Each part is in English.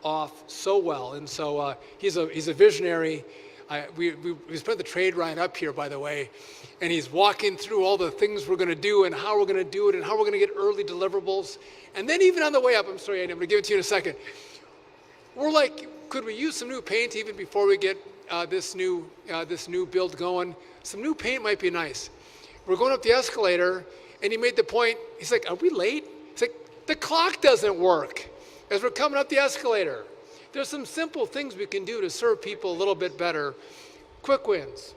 off so well. And so he's a visionary. We spent the trade ride up here, by the way, and he's walking through all the things we're going to do and how we're going to do it and how we're going to get early deliverables. And then even on the way up, I'm sorry, Andy, I'm going to give it to you in a second. We're like, could we use some new paint even before we get this new build going? Some new paint might be nice. We're going up the escalator, and he made the point. He's like, "Are we late?" He's like, "The clock doesn't work." As we're coming up the escalator, there's some simple things we can do to serve people a little bit better. Quick wins.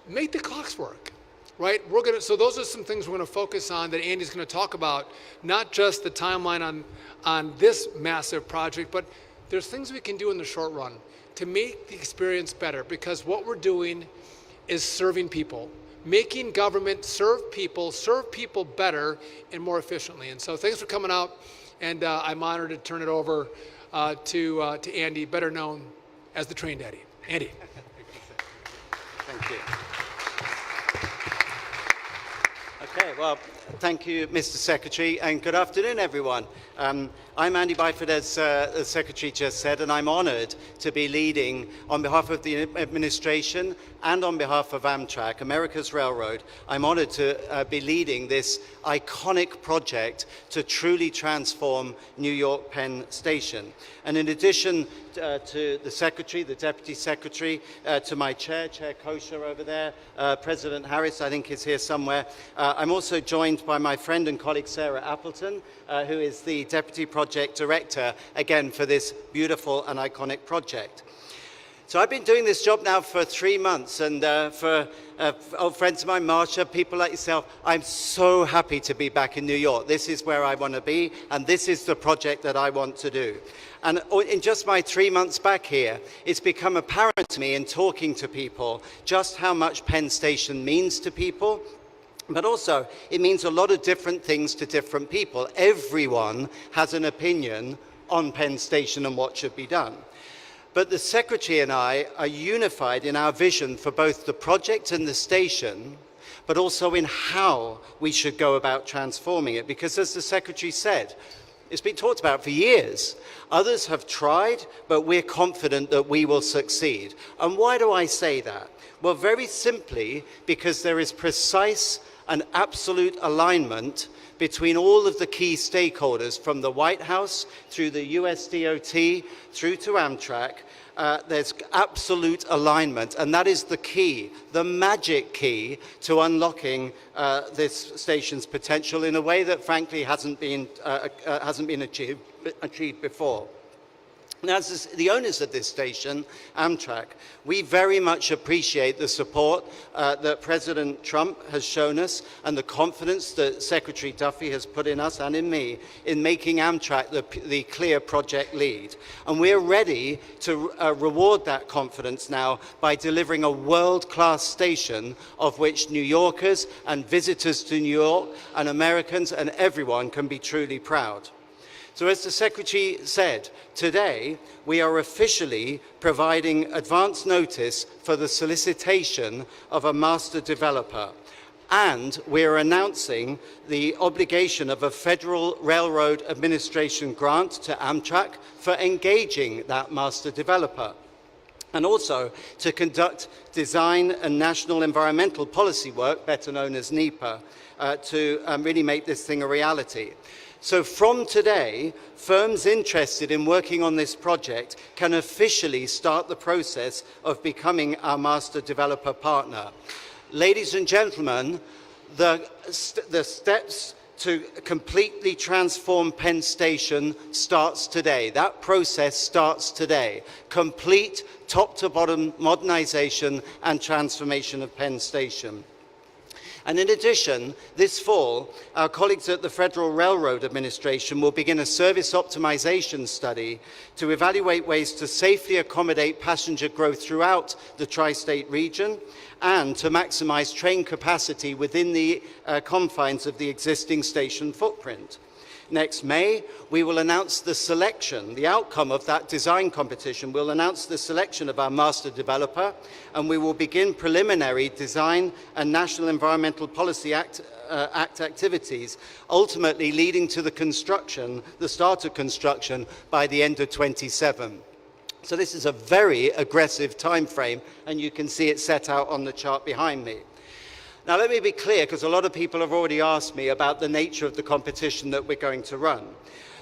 Make the clocks work, right? So those are some things we're going to focus on that Andy's going to talk about, not just the timeline on this massive project, but there's things we can do in the short run to make the experience better, because what we're doing is serving people, making government serve people better and more efficiently. And so thanks for coming out, and I'm honored to turn it over to Andy, better known as the Train Daddy. Andy. Thank you. Okay, well, thank you, Mr. Secretary, and good afternoon, everyone. I'm Andy Byford, as the Secretary just said, and I'm honored to be leading, on behalf of the administration and on behalf of Amtrak, America's Railroad, I'm honored to be leading this iconic project to truly transform New York Penn Station. And in addition to the Secretary, the Deputy Secretary, to my Chair Kosher over there, President Harris, I think, is here somewhere. I'm also joined by my friend and colleague Sarah Appleton, who is the Deputy Project Director, again, for this beautiful and iconic project. So I've been doing this job now for 3 months, and for old friends of mine, Marsha, people like yourself, I'm so happy to be back in New York. This is where I want to be, and this is the project that I want to do. And in just my 3 months back here, it's become apparent to me in talking to people just how much Penn Station means to people. But also, it means a lot of different things to different people. Everyone has an opinion on Penn Station and what should be done. But the Secretary and I are unified in our vision for both the project and the station, but also in how we should go about transforming it. Because as the Secretary said, it's been talked about for years. Others have tried, but we're confident that we will succeed. And why do I say that? Well, very simply, because there is precise and absolute alignment between all of the key stakeholders, from the White House through the US DOT through to Amtrak. There's absolute alignment, and that is the key, the magic key to unlocking this station's potential in a way that frankly hasn't been achieved before. Now, as the owners of this station, Amtrak, we very much appreciate the support that President Trump has shown us and the confidence that Secretary Duffy has put in us and in me in making Amtrak the clear project lead. And we're ready to reward that confidence now by delivering a world-class station of which New Yorkers and visitors to New York and Americans and everyone can be truly proud. So as the Secretary said, today we are officially providing advance notice for the solicitation of a master developer. And we're announcing the obligation of a Federal Railroad Administration grant to Amtrak for engaging that master developer. And also to conduct design and national environmental policy work, better known as NEPA, to really make this thing a reality. So from today, firms interested in working on this project can officially start the process of becoming our master developer partner. Ladies and gentlemen, the steps to completely transform Penn Station starts today. That process starts today. Complete top-to-bottom modernization and transformation of Penn Station. And in addition, this fall, our colleagues at the Federal Railroad Administration will begin a service optimization study to evaluate ways to safely accommodate passenger growth throughout the tri-state region and to maximize train capacity within the confines of the existing station footprint. Next May, we will announce the selection, the outcome of that design competition. We'll announce the selection of our master developer, and we will begin preliminary design and National Environmental Policy Act activities, ultimately leading to the start of construction by the end of 27. So this is a very aggressive time frame, and you can see it set out on the chart behind me. Now let me be clear, because a lot of people have already asked me about the nature of the competition that we're going to run.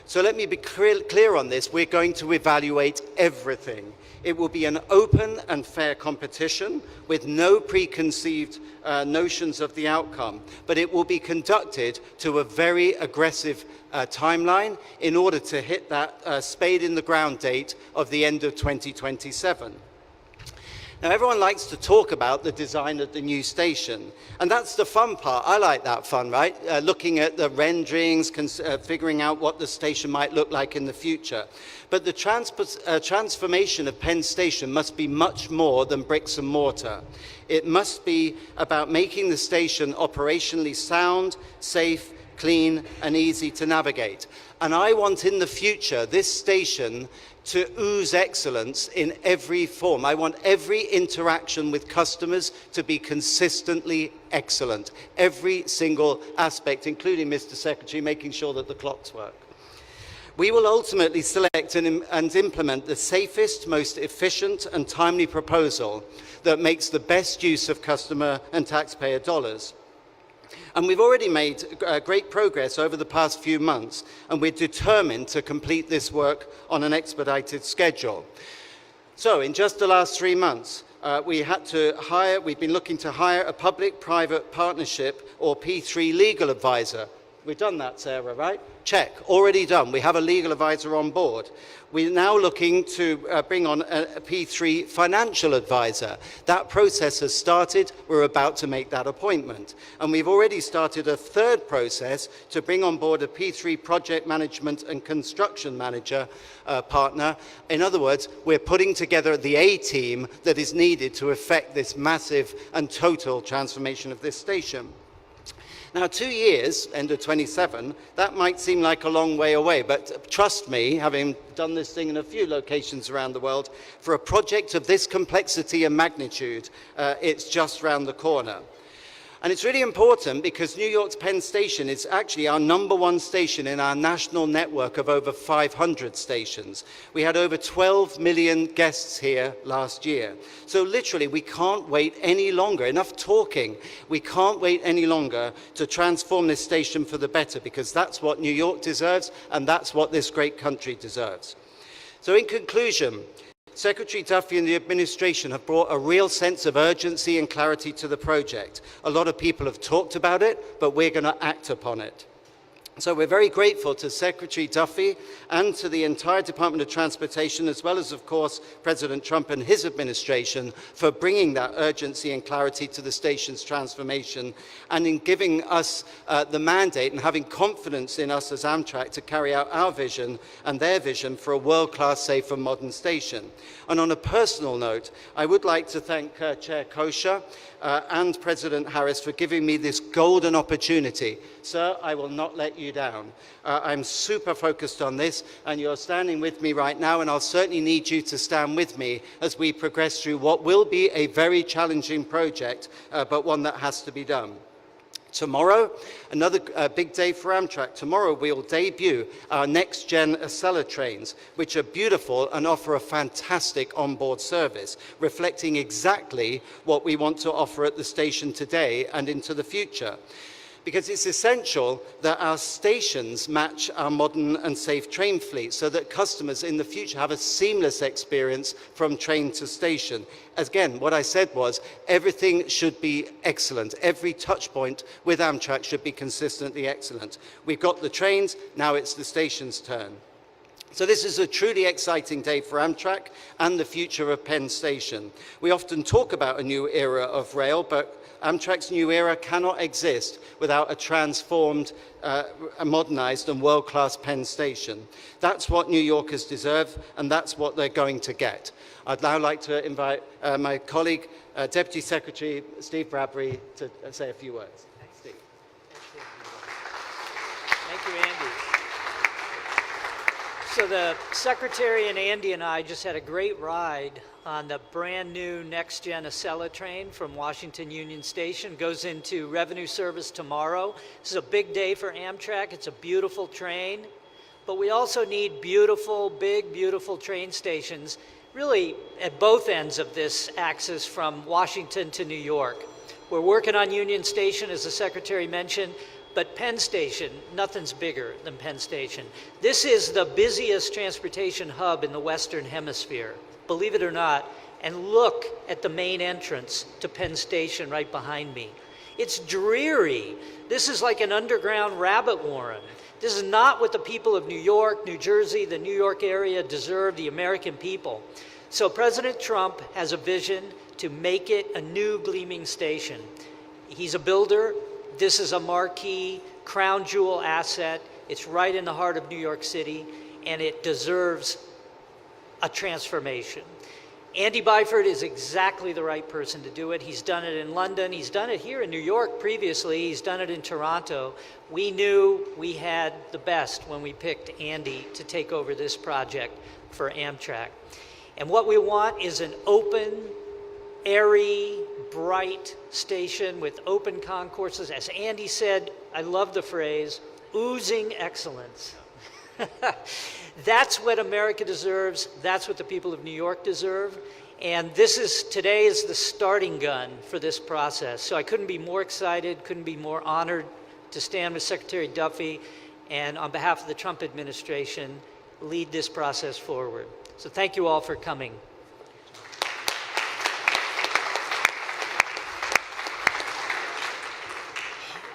So let me be clear on this. We're going to evaluate everything. It will be an open and fair competition with no preconceived notions of the outcome, but it will be conducted to a very aggressive timeline in order to hit that spade in the ground date of the end of 2027. Now, everyone likes to talk about the design of the new station, and that's the fun part. I like that fun, right? Looking at the renderings, figuring out what the station might look like in the future. But the transformation of Penn Station must be much more than bricks and mortar. It must be about making the station operationally sound, safe, clean, and easy to navigate. And I want in the future this station to ooze excellence in every form. I want every interaction with customers to be consistently excellent. Every single aspect, including, Mr. Secretary, making sure that the clocks work. We will ultimately select and implement the safest, most efficient and timely proposal that makes the best use of customer and taxpayer dollars. And we've already made great progress over the past few months, and we're determined to complete this work on an expedited schedule. So in just the last 3 months, we've been looking to hire a public-private partnership or P3 legal advisor. We've done that, Sarah, right? Check, already done. We have a legal advisor on board. We're now looking to bring on a P3 financial advisor. That process has started. We're about to make that appointment. And we've already started a third process to bring on board a P3 project management and construction manager partner. In other words, we're putting together the A-team that is needed to effect this massive and total transformation of this station. Now, 2 years, end of 27, that might seem like a long way away, but trust me, having done this thing in a few locations around the world, for a project of this complexity and magnitude, it's just round the corner. And it's really important because New York's Penn Station is actually our #1 station in our national network of over 500 stations. We had over 12 million guests here last year. So literally, we can't wait any longer. Enough talking. We can't wait any longer to transform this station for the better, because that's what New York deserves, and that's what this great country deserves. So in conclusion, Secretary Duffy and the administration have brought a real sense of urgency and clarity to the project. A lot of people have talked about it, but we're going to act upon it. So we're very grateful to Secretary Duffy and to the entire Department of Transportation, as well as, of course, President Trump and his administration, for bringing that urgency and clarity to the station's transformation and in giving us the mandate and having confidence in us as Amtrak to carry out our vision and their vision for a world-class, safe and modern station. And on a personal note, I would like to thank Chair Kosher and President Harris for giving me this golden opportunity. Sir, I will not let you down. I'm super focused on this, and you're standing with me right now, and I'll certainly need you to stand with me as we progress through what will be a very challenging project, but one that has to be done. Tomorrow, another big day for Amtrak. Tomorrow we'll debut our next-gen Acela trains, which are beautiful and offer a fantastic onboard service, reflecting exactly what we want to offer at the station today and into the future. Because it's essential that our stations match our modern and safe train fleet so that customers in the future have a seamless experience from train to station. Again, what I said was everything should be excellent. Every touch point with Amtrak should be consistently excellent. We've got the trains, now it's the station's turn. So this is a truly exciting day for Amtrak and the future of Penn Station. We often talk about a new era of rail, but Amtrak's new era cannot exist without a transformed, a modernized and world-class Penn Station. That's what New Yorkers deserve, and that's what they're going to get. I'd now like to invite my colleague, Deputy Secretary Steve Bradbury, to say a few words. Steve. Thank you, Andy. So the Secretary and Andy and I just had a great ride on the brand new next-gen Acela train from Washington Union Station. Goes into revenue service tomorrow. This is a big day for Amtrak. It's a beautiful train. But we also need beautiful, big, beautiful train stations, really at both ends of this axis from Washington to New York. We're working on Union Station, as the Secretary mentioned, but Penn Station, nothing's bigger than Penn Station. This is the busiest transportation hub in the Western Hemisphere, believe it or not, and look at the main entrance to Penn Station right behind me. It's dreary. This is like an underground rabbit warren. This is not what the people of New York, New Jersey, the New York area deserve, the American people. So President Trump has a vision to make it a new gleaming station. He's a builder. This is a marquee, crown jewel asset. It's right in the heart of New York City, and it deserves a transformation. Andy Byford is exactly the right person to do it. He's done it in London. He's done it here in New York previously. He's done it in Toronto. We knew we had the best when we picked Andy to take over this project for Amtrak. And what we want is an open, airy, bright station with open concourses. As Andy said, I love the phrase, oozing excellence. That's what America deserves. That's what the people of New York deserve. And today is the starting gun for this process. So I couldn't be more excited, couldn't be more honored to stand with Secretary Duffy and on behalf of the Trump administration, lead this process forward. So thank you all for coming.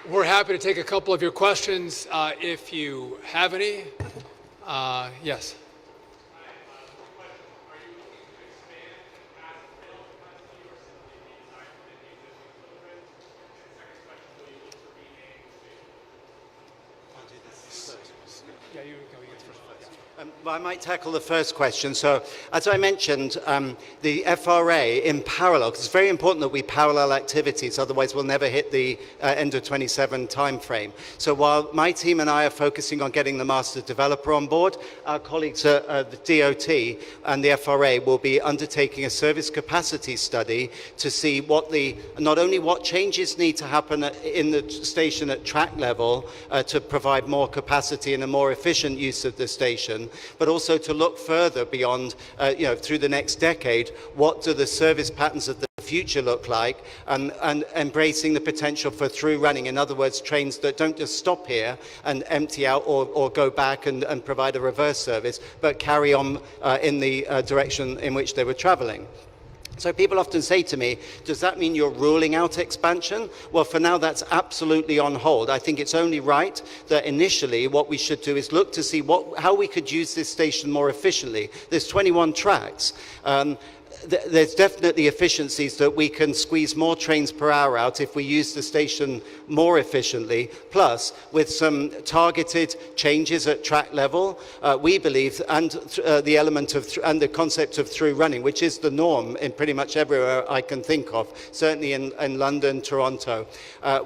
We're happy to take a couple of your questions if you have any. Yes. Yeah, you go. You get first. Well, I might tackle the first question. So, as I mentioned, the FRA in parallel, because it's very important that we parallel activities, otherwise we'll never hit the end of 27 timeframe. So while my team and I are focusing on getting the master developer on board, our colleagues at the DOT and the FRA will be undertaking a service capacity study to see not only what changes need to happen in the station at track level to provide more capacity and a more efficient use of the station, but also to look further beyond, through the next decade, what do the service patterns of the future look like, and embracing the potential for through running. In other words, trains that don't just stop here and empty out or go back and provide a reverse service, but carry on in the direction in which they were traveling. So people often say to me, does that mean you're ruling out expansion? Well, for now, that's absolutely on hold. I think it's only right that initially what we should do is look to see how we could use this station more efficiently. There's 21 tracks. There's definitely efficiencies that we can squeeze more trains per hour out if we use the station more efficiently. Plus, with some targeted changes at track level, we believe, and the element of and the concept of through running, which is the norm in pretty much everywhere I can think of, certainly in London, Toronto.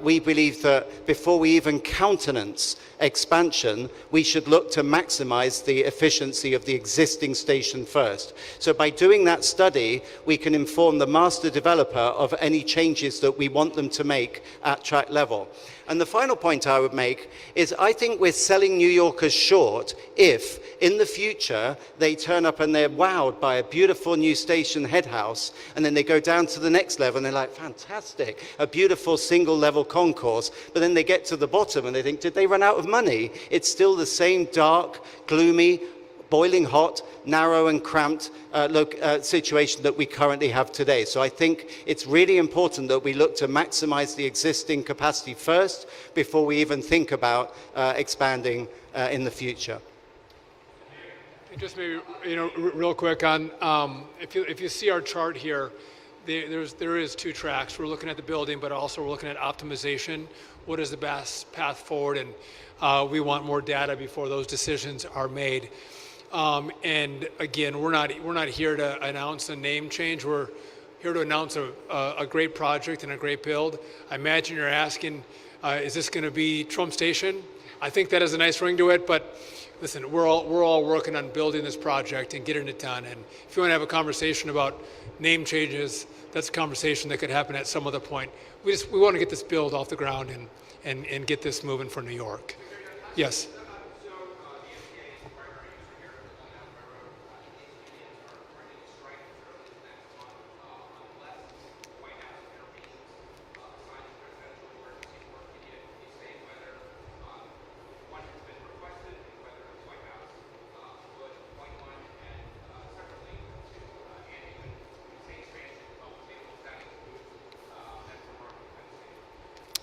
We believe that before we even countenance expansion, we should look to maximize the efficiency of the existing station first. So by doing that study, we can inform the master developer of any changes that we want them to make at track level. And the final point I would make is I think we're selling New Yorkers short if, in the future, they turn up and they're wowed by a beautiful new station head house, and then they go down to the next level and they're like, fantastic, a beautiful single-level concourse. But then they get to the bottom and they think, did they run out of money? It's still the same dark, gloomy, boiling hot, narrow and cramped situation that we currently have today. So I think it's really important that we look to maximize the existing capacity first before we even think about expanding in the future. Just maybe, real quick on, if you see our chart here, there is two tracks. We're looking at the building, but also we're looking at optimization. What is the best path forward? And we want more data before those decisions are made. And again, we're not here to announce a name change. We're here to announce a great project and a great build. I imagine you're asking, is this going to be Trump Station? I think that has a nice ring to it, but listen, we're all working on building this project and getting it done. And if you want to have a conversation about name changes, that's a conversation that could happen at some other point. We want to get this build off the ground and get this moving for New York. Yes.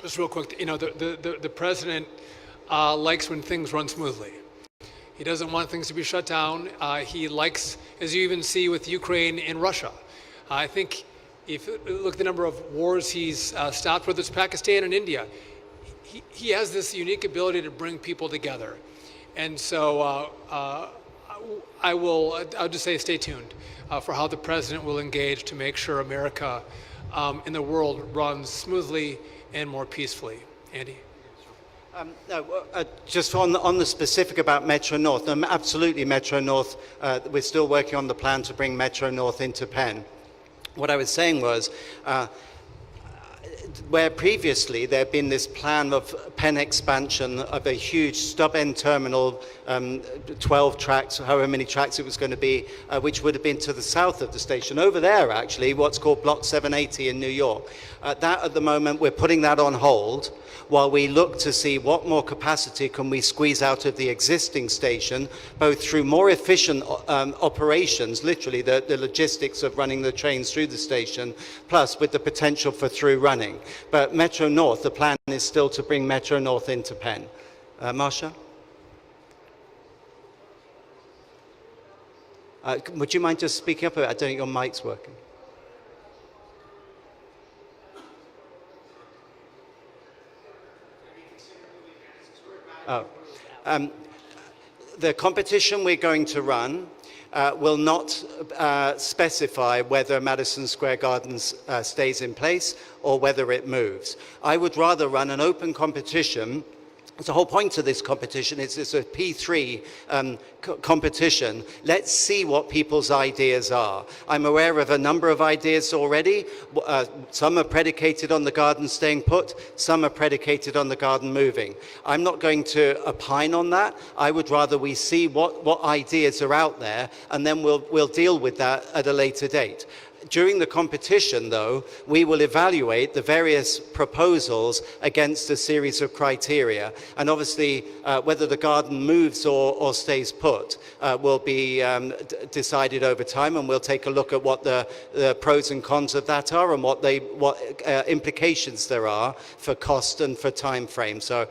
Just real quick, you know, the president likes when things run smoothly. He doesn't want things to be shut down. He likes, as you even see with Ukraine and Russia. I think if you look at the number of wars he's stopped, whether it's Pakistan and India, he has this unique ability to bring people together. And so I'll just say stay tuned for how the president will engage to make sure America and the world runs smoothly and more peacefully. Andy? Just on the specific about Metro North, absolutely Metro North, we're still working on the plan to bring Metro North into Penn. What I was saying was, where previously there had been this plan of Penn expansion of a huge stub-end terminal, 12 tracks, however many tracks it was going to be, which would have been to the south of the station. Over there, actually, what's called Block 780 in New York. That, at the moment, we're putting that on hold while we look to see what more capacity can we squeeze out of the existing station, both through more efficient operations, literally the logistics of running the trains through the station, plus with the potential for through running. But Metro North, the plan is still to bring Metro North into Penn. Marsha? Would you mind just speaking up a bit? I don't think your mic's working. Oh. The competition we're going to run will not specify whether Madison Square Gardens stays in place or whether it moves. I would rather run an open competition. The whole point of this competition is it's a P3 competition. Let's see what people's ideas are. I'm aware of a number of ideas already. Some are predicated on the garden staying put. Some are predicated on the garden moving. I'm not going to opine on that. I would rather we see what ideas are out there, and then we'll deal with that at a later date. During the competition, though, we will evaluate the various proposals against a series of criteria. And obviously, whether the garden moves or stays put will be decided over time, and we'll take a look at what the pros and cons of that are and what implications there are for cost and for time frame. So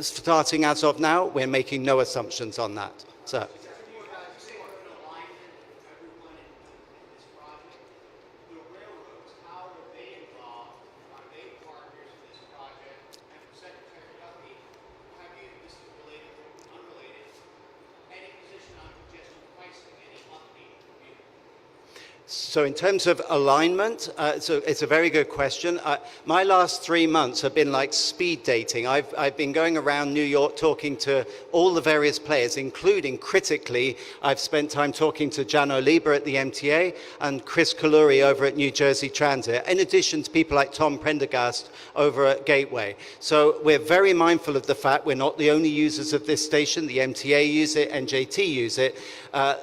starting as of now, we're making no assumptions on that. So. So in terms of alignment, it's a very good question. My last 3 months have been like speed dating. I've been going around New York talking to all the various players, including, critically, I've spent time talking to Jano Lieber at the MTA and Chris Kaluri over at New Jersey Transit, in addition to people like Tom Prendergast over at Gateway. So we're very mindful of the fact we're not the only users of this station. The MTA use it, NJT use it.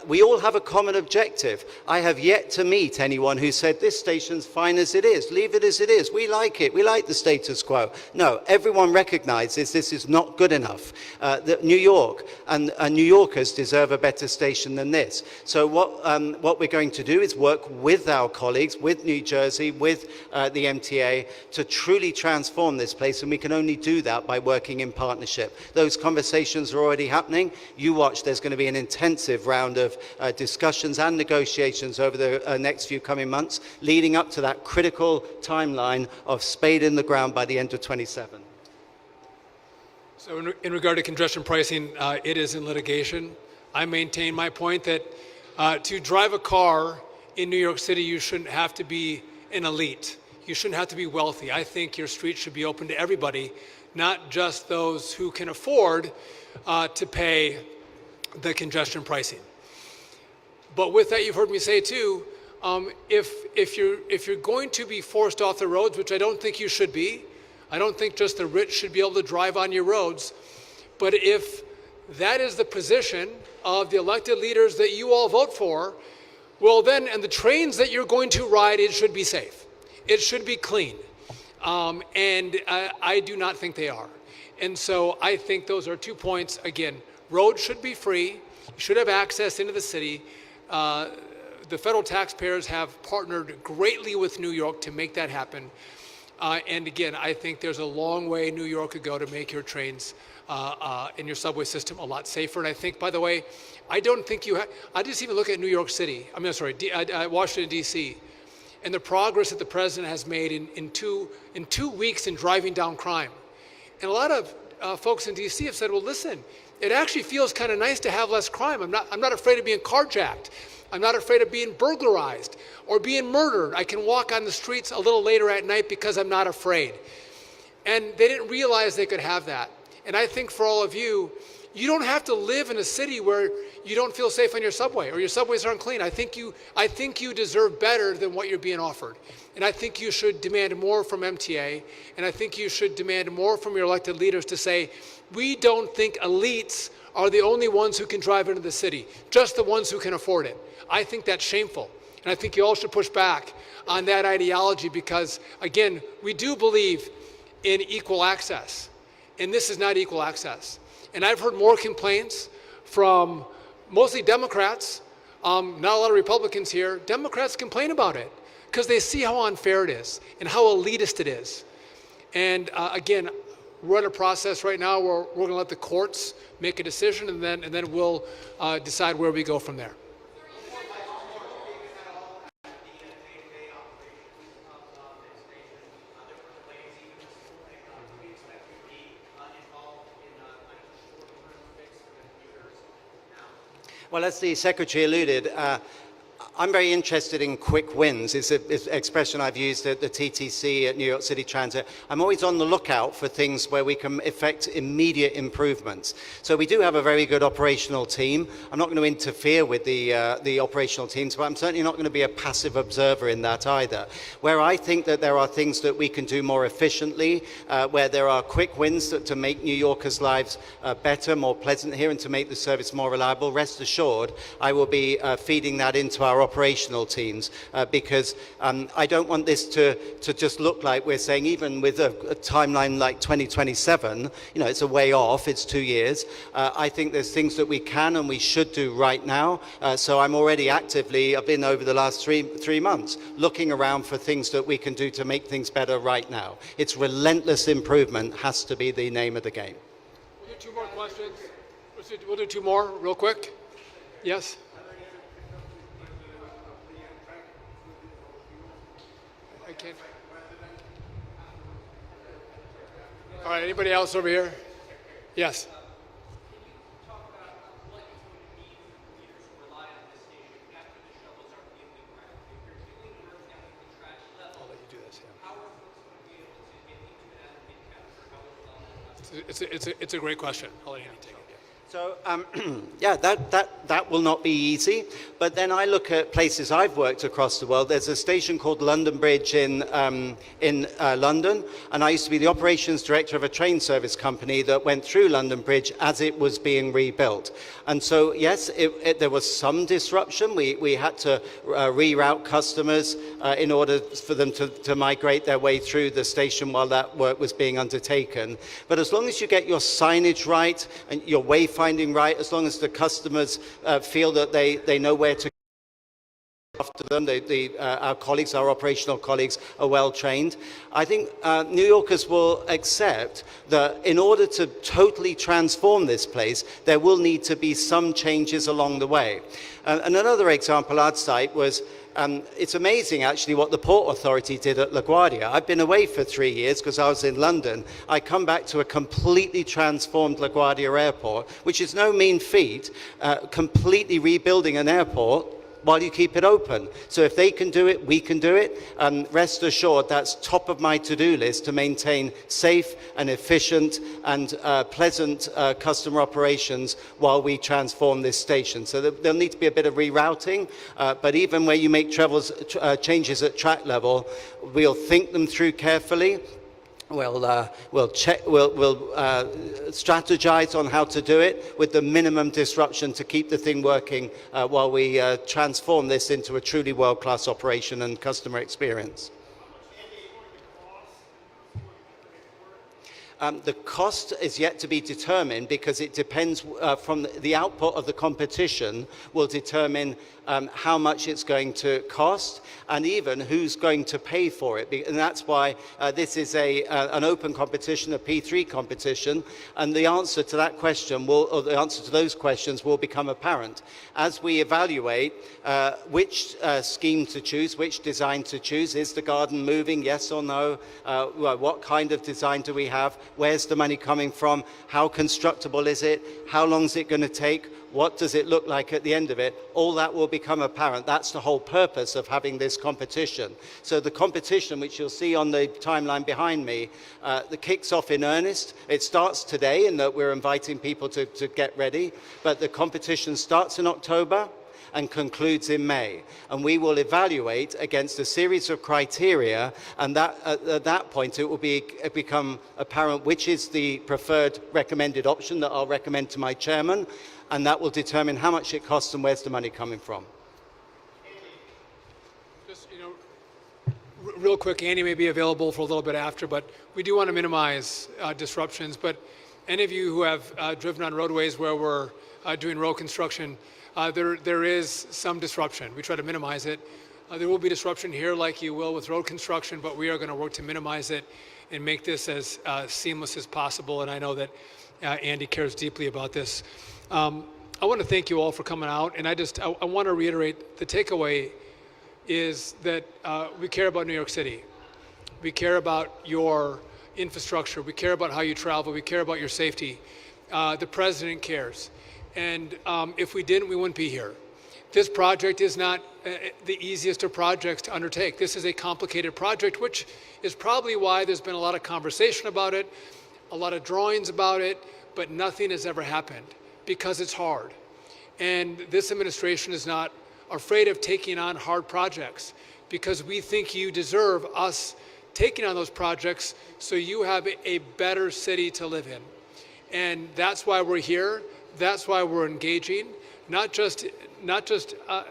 We all have a common objective. I have yet to meet anyone who said this station's fine as it is, leave it as it is, we like it, we like the status quo. No, everyone recognizes this is not good enough. That New York and New Yorkers deserve a better station than this. So what we're going to do is work with our colleagues, with New Jersey, with the MTA to truly transform this place, and we can only do that by working in partnership. Those conversations are already happening. You watch, there's going to be an intensive round of discussions and negotiations over the next few coming months, leading up to that critical timeline of spade in the ground by the end of 27. So in regard to congestion pricing, it is in litigation. I maintain my point that to drive a car in New York City, you shouldn't have to be an elite. You shouldn't have to be wealthy. I think your street should be open to everybody, not just those who can afford to pay the congestion pricing. But with that, you've heard me say too, if you're going to be forced off the roads, which I don't think you should be, I don't think just the rich should be able to drive on your roads, but if that is the position of the elected leaders that you all vote for, well then, and the trains that you're going to ride, it should be safe. It should be clean. And I do not think they are. And so I think those are 2 points. Again, roads should be free. You should have access into the city. The federal taxpayers have partnered greatly with New York to make that happen. And again, I think there's a long way New York could go to make your trains and your subway system a lot safer. And I think, by the way, I don't think you have, I just even look at New York City, Washington, D.C., and the progress that the president has made in 2 weeks in driving down crime. And a lot of folks in D.C. have said, well, listen, it actually feels kind of nice to have less crime. I'm not afraid of being carjacked. I'm not afraid of being burglarized or being murdered. I can walk on the streets a little later at night because I'm not afraid. And they didn't realize they could have that. And I think for all of you, you don't have to live in a city where you don't feel safe on your subway or your subways aren't clean. I think you deserve better than what you're being offered. And I think you should demand more from MTA, and I think you should demand more from your elected leaders to say, we don't think elites are the only ones who can drive into the city, just the ones who can afford it. I think that's shameful. And I think you all should push back on that ideology because, again, we do believe in equal access. And this is not equal access. And I've heard more complaints from mostly Democrats, not a lot of Republicans here. Democrats complain about it because they see how unfair it is and how elitist it is. And again, we're in a process right now where we're going to let the courts make a decision, and then we'll decide where we go from there. Well, as the Secretary alluded, I'm very interested in quick wins. It's an expression I've used at the TTC at New York City Transit. I'm always on the lookout for things where we can effect immediate improvements. So we do have a very good operational team. I'm not going to interfere with the operational teams, but I'm certainly not going to be a passive observer in that either. Where I think that there are things that we can do more efficiently, where there are quick wins to make New Yorkers' lives better, more pleasant here, and to make the service more reliable, rest assured, I will be feeding that into our operational teams because I don't want this to just look like we're saying, even with a timeline like 2027, you know, it's a way off, it's 2 years. I think there's things that we can and we should do right now. So I'm already actively, I've been over the last three months, looking around for things that we can do to make things better right now. It's relentless improvement has to be the name of the game. We'll do 2 more questions. We'll do 2 more real quick. Yes? I can't. All right, anybody else over here? Yes. I'll let you do this, yeah. It's a great question. I'll let you take it. So, yeah, that will not be easy. But then I look at places I've worked across the world. There's a station called London Bridge in London, and I used to be the operations director of a train service company that went through London Bridge as it was being rebuilt. And so, yes, there was some disruption. We had to reroute customers in order for them to migrate their way through the station while that work was being undertaken. But as long as you get your signage right and your wayfinding right, as long as the customers feel that they know where to go after them, our colleagues, our operational colleagues are well trained, I think New Yorkers will accept that in order to totally transform this place, there will need to be some changes along the way. And another example I'd cite was it's amazing actually what the Port Authority did at LaGuardia. I've been away for 3 years because I was in London. I come back to a completely transformed LaGuardia airport, which is no mean feat, completely rebuilding an airport while you keep it open. So if they can do it, we can do it. Rest assured, that's top of my to-do list to maintain safe and efficient and pleasant customer operations while we transform this station. So there'll need to be a bit of rerouting, but even where you make changes at track level, we'll think them through carefully. We'll strategize on how to do it with the minimum disruption to keep the thing working while we transform this into a truly world-class operation and customer experience. The cost is yet to be determined because it depends from the output of the competition will determine how much it's going to cost and even who's going to pay for it. And that's why this is an open competition, a P3 competition, and the answer to that question or the answer to those questions will become apparent as we evaluate which scheme to choose, which design to choose. Is the garden moving, yes or no? What kind of design do we have? Where's the money coming from? How constructible is it? How long is it going to take? What does it look like at the end of it? All that will become apparent. That's the whole purpose of having this competition. So the competition, which you'll see on the timeline behind me, that kicks off in earnest. It starts today in that we're inviting people to get ready, but the competition starts in October and concludes in May. And we will evaluate against a series of criteria, and at that point it will become apparent which is the preferred recommended option that I'll recommend to my chairman, and that will determine how much it costs and where's the money coming from. Just, real quick, Andy may be available for a little bit after, but we do want to minimize disruptions. But any of you who have driven on roadways where we're doing road construction, there is some disruption. We try to minimize it. There will be disruption here like you will with road construction, but we are going to work to minimize it and make this as seamless as possible. And I know that Andy cares deeply about this. I want to thank you all for coming out. And I want to reiterate the takeaway is that we care about New York City. We care about your infrastructure. We care about how you travel. We care about your safety. The president cares. And if we didn't, we wouldn't be here. This project is not the easiest of projects to undertake. This is a complicated project, which is probably why there's been a lot of conversation about it, a lot of drawings about it, but nothing has ever happened because it's hard. And this administration is not afraid of taking on hard projects because we think you deserve us taking on those projects so you have a better city to live in. And that's why we're here. That's why we're engaging, not just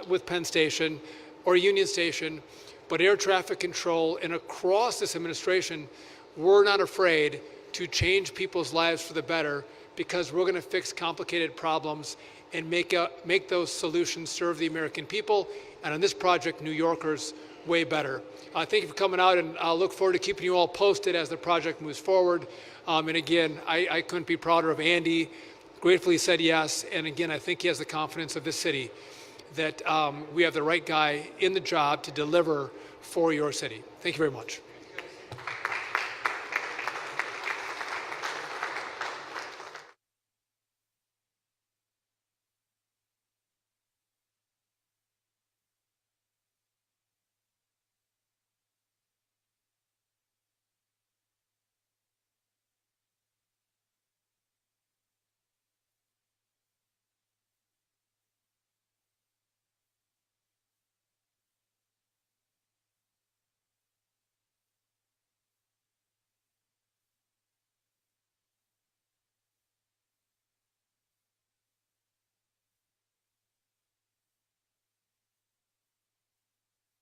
with Penn Station or Union Station, but air traffic control. And across this administration, we're not afraid to change people's lives for the better because we're going to fix complicated problems and make those solutions serve the American people, and on this project, New Yorkers, way better. Thank you for coming out, and I'll look forward to keeping you all posted as the project moves forward. And again, I couldn't be prouder of Andy. Gratefully said yes, and again, I think he has the confidence of this city that we have the right guy in the job to deliver for your city. Thank you very much.